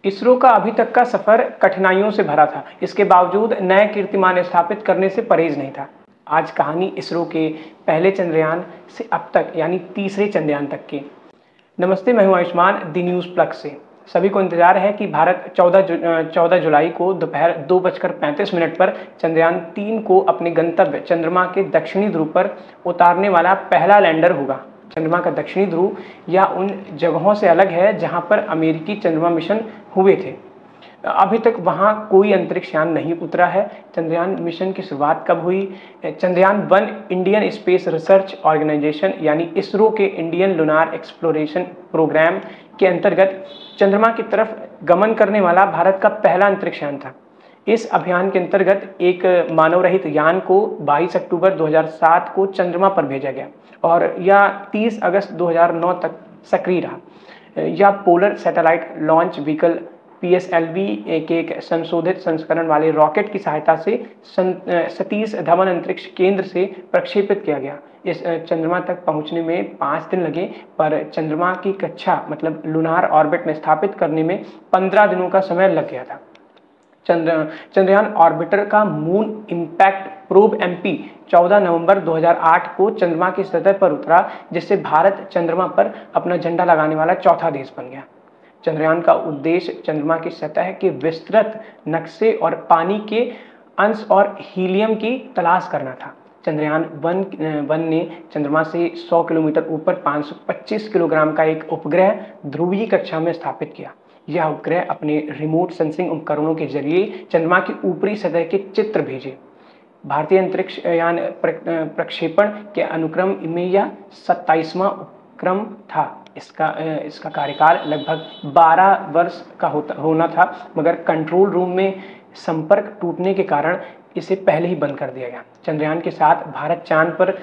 इसरो का अभी तक का सफर कठिनाइयों से भरा था। इसके बावजूद नए कीर्तिमान स्थापित करने से परहेज नहीं था। आज कहानी इसरो के पहले चंद्रयान से अब तक यानी तीसरे चंद्रयान तक की। नमस्ते, मैं हूं आयुष्मान दी न्यूज़ प्लग से। सभी को इंतजार है कि भारत 14 जुलाई को दोपहर 2:35 पर चंद्रयान 3 को अपने गंतव्य चंद्रमा के दक्षिणी ध्रुव पर उतारने वाला पहला लैंडर होगा। चंद्रमा का दक्षिणी ध्रुव या उन जगहों से अलग है जहां पर अमेरिकी चंद्रमा मिशन हुए थे। अभी तक वहां कोई अंतरिक्ष यान नहीं उतरा है। चंद्रयान मिशन की शुरुआत कब हुई? Chandrayaan 1 Indian Space Research Organisation यानी इसरो के इंडियन लूनार एक्सप्लोरेशन प्रोग्राम के अंतर्गत चंद्रमा की तरफ गमन करने वाला भारत का पहला अंतरिक्ष यान था। इस अभियान के अंतर्गत एक मानव रहित यान को 22 अक्टूबर 2007 को चंद्रमा पर भेजा गया और यह 30 अगस्त 2009 तक सक्रिय रहा। यह polar satellite launch vehicle PSLV के एक संशोधित संस्करण वाले रॉकेट की सहायता से सतीश धवन अंतरिक्ष केंद्र से प्रक्षेपित किया गया। इस चंद्रमा तक पहुंचने में 5 दिन लगे, पर चंद्रमा की कक्षा मतलब लूनार ऑर्बिट में स्थापित करने में 15 दिनों का समय लग गया था। चंद्रयान ऑर्बिटर का मून इम्पैक्ट प्रोब MP 14 नवंबर 2008 को चंद्रमा की सतह पर उतरा, जिससे भारत चंद्रमा पर अपना झंडा लगाने वाला चौथा देश बन गया। चंद्रयान का उद्देश्य चंद्रमा की सतह के विस्तृत नक्शे और पानी के अंश और हीलियम की तलाश करना था। चंद्रयान 1 ने चंद्रमा से 100 किलोमीटर ऊपर 525 किलोग्राम का एक उपग्रह ध्रुवीय कक्षा में स्थापित किया। यह उपग्रह अपने रिमोट सेंसिंग उपकरणों के जरिए चंद्रमा की ऊपरी सतह के चित्र भेजे। भारतीय अंतरिक्ष यान प्रक्षेपण के अनुक्रम में यह 27वां उपक्रम था। इसका कार्यकाल लगभग 12 वर्ष का होना था, मगर कंट्रोल रूम में संपर्क टूटने के कारण इसे पहले ही बंद कर दिया गया। चंद्रयान के साथ भारत चांद पर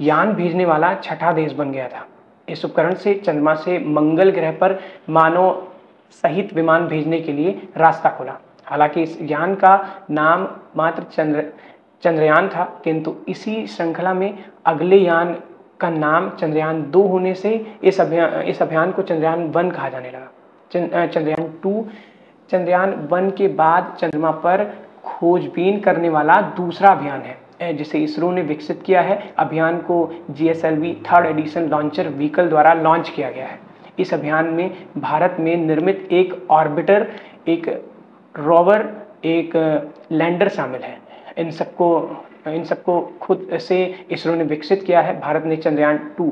यान भेजने वाला छठा देश बन गया था। इस उपकरण से चंद्रमा से मंगल ग्रह पर मानव सहित विमान भेजने के लिए रास्ता खुला। हालांकि इस यान का नाम मात्र चंद्रयान था, किंतु इसी श्रृंखला में अगले यान का नाम चंद्रयान 2 होने से इस अभियान को चंद्रयान 1 कहा जाने लगा। चंद्रयान 1 के बाद चंद्रमा पर खोजबीन करने वाला दूसरा अभियान है जिसे इसरो ने विकसित किया है। अभियान को GSLV 3rd edition launcher vehicle द्वारा लॉन्च किया गया है। इस अभियान में भारत में निर्मित एक ऑर्बिटर, एक रोवर, एक लैंडर शामिल है। इन सबको खुद से इसरो ने विकसित किया है। भारत ने चंद्रयान 2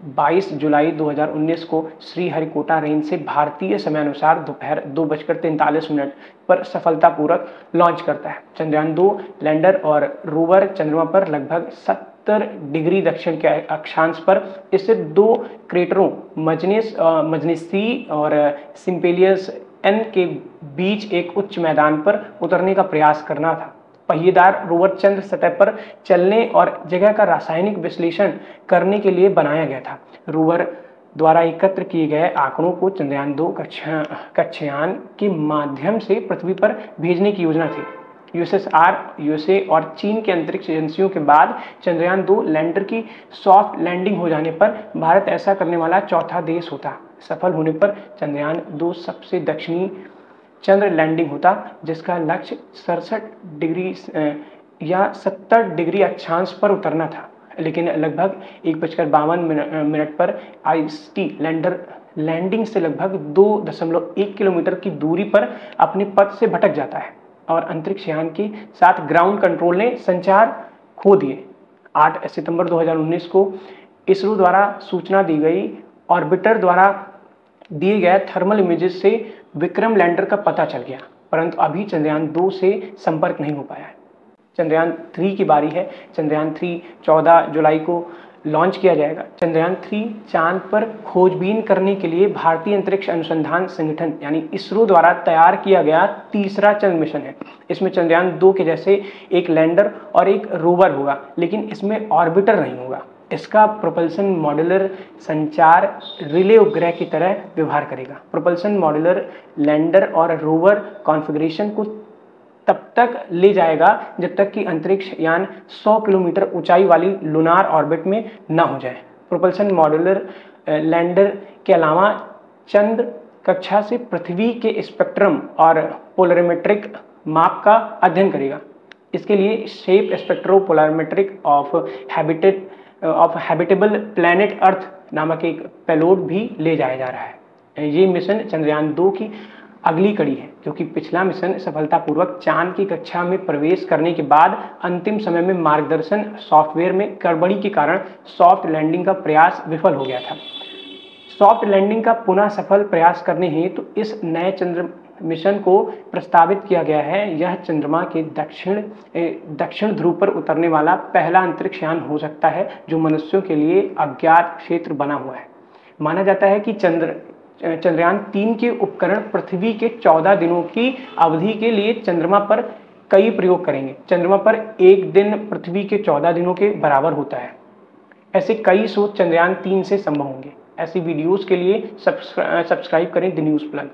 22 जुलाई 2019 को श्रीहरिकोटा रेंज से भारतीय समयानुसार दोपहर 2:43 पर सफलतापूर्वक लॉन्च करता है। चंद्रयान 2 लैंडर और रोवर चंद्रमा पर लगभग 70 डिग्री दक्षिण के अक्षांश पर स्थित 2 क्रेटरों मजनिस C और सिम्पेलियस N के बीच एक उच्च मैदान पर उतरने का प्रयास करना था। पहिएदार रोवर चंद्र सतह पर चलने और जगह का रासायनिक विश्लेषण करने के लिए बनाया गया था। रोवर द्वारा एकत्र किए गए आंकड़ों को चंद्रयान 2 कक्षायान के माध्यम से पृथ्वी पर भेजने की योजना थी। USSR, USA और चीन के अंतरिक्ष एजेंसियों के बाद चंद्रयान 2 लैंडर की सॉफ्ट लैंडिंग हो जाने पर भारत ऐसा करने वाला चौथा देश होता। सफल होने पर चंद्रयान 2 सबसे दक्षिणी चंद्र लैंडिंग होता, जिसका लक्ष्य 67 डिग्री या 70 डिग्री अक्षांश पर उतरना था। लेकिन लगभग 1:52 पर IST लैंडर लैंडिंग से लगभग 2.1 किलोमीटर की दूरी पर अपने पथ से भटक जाता है और अंतरिक्ष यान के साथ ग्राउंड कंट्रोल ने संचार खो दिए। 8 सितंबर 2019 को इसरो द्वारा सूचना दी गई। ऑर्बिटर द्वारा दिए गए थर्मल इमेजेस से विक्रम लैंडर का पता चल गया, परंतु अभी चंद्रयान 2 से संपर्क नहीं हो पाया है। चंद्रयान 3 की बारी है। चंद्रयान 3 14 जुलाई को लॉन्च किया जाएगा। चंद्रयान 3 चांद पर खोजबीन करने के लिए भारतीय अंतरिक्ष अनुसंधान संगठन यानी इसरो द्वारा तैयार किया गया तीसरा चंद्र मिशन है। इसमें चंद्रयान 2 के जैसे एक लैंडर और एक रोवर होगा, लेकिन इसमें ऑर्बिटर नहीं होगा। इसका प्रोपल्सन मॉड्यूलर संचार रिले उपग्रह की तरह व्यवहार करेगा। प्रोपल्सन मॉड्यूलर लैंडर और रोवर कॉन्फ़िगरेशन को तब तक ले जाएगा जब तक कि अंतरिक्ष यान 100 किलोमीटर ऊंचाई वाली लूनार ऑर्बिट में न हो जाए। प्रोपल्सन मॉड्यूलर लैंडर के अलावा चंद्र कक्षा से पृथ्वी के स्पेक्ट्रम और पोलरिमेट्रिक माप का अध्ययन करेगा। इसके लिए shape स्पेक्ट्रोपोलरिमेट्रिक of habitable planet earth नामक एक पेलोड भी ले जाया जा रहा है। ये मिशन चंद्रयान 2 की अगली कड़ी है, क्योंकि पिछला मिशन सफलतापूर्वक चांद की कक्षा में प्रवेश करने के बाद अंतिम समय में मार्गदर्शन सॉफ्टवेयर में गड़बड़ी के कारण सॉफ्ट लैंडिंग का प्रयास विफल हो गया था। सॉफ्ट लैंडिंग का पुनः सफल प्रयास करने हेतु तो इस नए चंद्र मिशन को प्रस्तावित किया गया है। यह चंद्रमा के दक्षिण ध्रुव पर उतरने वाला पहला अंतरिक्ष यान हो सकता है जो मनुष्यों के लिए अज्ञात क्षेत्र बना हुआ है। माना जाता है कि चंद्रयान 3 के उपकरण पृथ्वी के 14 दिनों की अवधि के लिए चंद्रमा पर कई प्रयोग करेंगे। चंद्रमा पर एक दिन पृथ्वी के 14 दिनों के बराबर होता है। ऐसे कई शोध चंद्रयान 3 से संभव होंगे। ऐसी वीडियोस के लिए सब्सक्राइब करें द न्यूज़ प्लग।